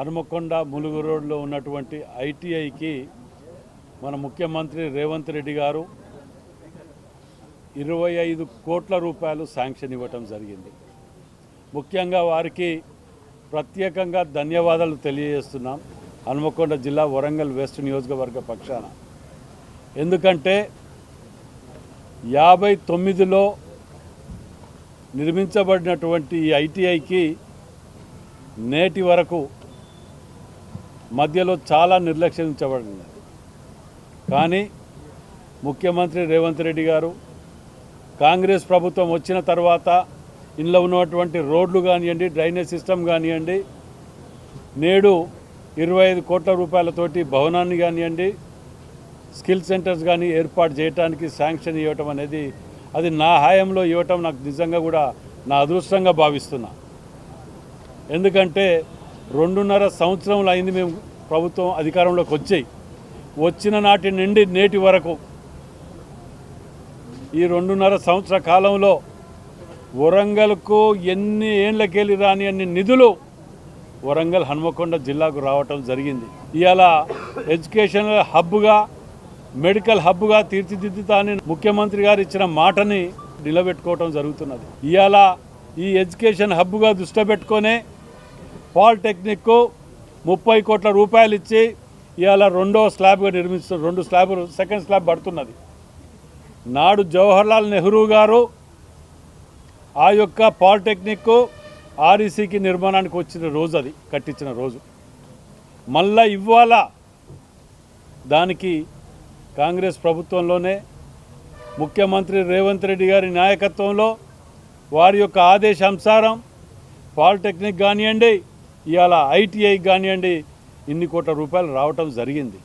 హనుమకొండ ములుగు రోడ్లో ఉన్నటువంటి ఐటీఐకి మన ముఖ్యమంత్రి రేవంత్ రెడ్డి గారు 25 కోట్ల రూపాయలు శాంక్షన్ ఇవ్వటం జరిగింది. ముఖ్యంగా వారికి ప్రత్యేకంగా ధన్యవాదాలు తెలియజేస్తున్నాం హనుమకొండ జిల్లా వరంగల్ వెస్ట్ నియోజకవర్గ పక్షాన. ఎందుకంటే 59లో నిర్మించబడినటువంటి ఈ ఐటీఐకి నేటి వరకు మధ్యలో చాలా నిర్లక్ష్యించబడింది. కానీ ముఖ్యమంత్రి రేవంత్ రెడ్డి గారు కాంగ్రెస్ ప్రభుత్వం వచ్చిన తర్వాత ఇందులో ఉన్నటువంటి రోడ్లు కానివ్వండి, డ్రైనేజ్ సిస్టమ్ కానివ్వండి, నేడు 25 కోట్ల రూపాయలతోటి భవనాన్ని కానివ్వండి, స్కిల్ సెంటర్స్ కానీ ఏర్పాటు చేయడానికి శాంక్షన్ ఇవ్వటం అనేది అది నా హయాంలో ఇవ్వటం నాకు నిజంగా కూడా నా అదృష్టంగా భావిస్తున్నా. ఎందుకంటే 2.5 సంవత్సరములు అయింది మేము ప్రభుత్వం అధికారంలోకి వచ్చిన నాటి నుండి నేటి వరకు ఈ 2.5 సంవత్సర కాలంలో వరంగల్కు ఎన్ని ఏళ్ళకెళ్ళి రాని అన్ని నిధులు వరంగల్ హనుమకొండ జిల్లాకు రావటం జరిగింది. ఇవాళ ఎడ్యుకేషనల్ హబ్గా, మెడికల్ హబ్గా తీర్చిదిద్దుతానని ముఖ్యమంత్రి గారు ఇచ్చిన మాటని నిలబెట్టుకోవటం జరుగుతున్నది. ఇవాళ ఈ ఎడ్యుకేషన్ హబ్గా దృష్టి పెట్టుకొనే పాలిటెక్నిక్ 30 కోట్ల రూపాయలు ఇచ్చి ఇవాళ 2వ స్లాబ్గా నిర్మిస్తున్నారు. 2 స్లాబులు, సెకండ్ స్లాబ్ పడుతున్నది. నాడు జవహర్లాల్ నెహ్రూ గారు ఆ యొక్క పాలిటెక్నిక్ ఆర్ఈసీకి నిర్మాణానికి వచ్చిన రోజు, అది కట్టించిన రోజు. మళ్ళా ఇవాళ దానికి కాంగ్రెస్ ప్రభుత్వంలోనే ముఖ్యమంత్రి రేవంత్ రెడ్డి గారి నాయకత్వంలో వారి యొక్క ఆదేశానుసారం పాలిటెక్నిక్ కానివ్వండి, ఇవాళ ఐటీఐ కానివ్వండి, ఇన్ని కోట్ల రూపాయలు రావటం జరిగింది.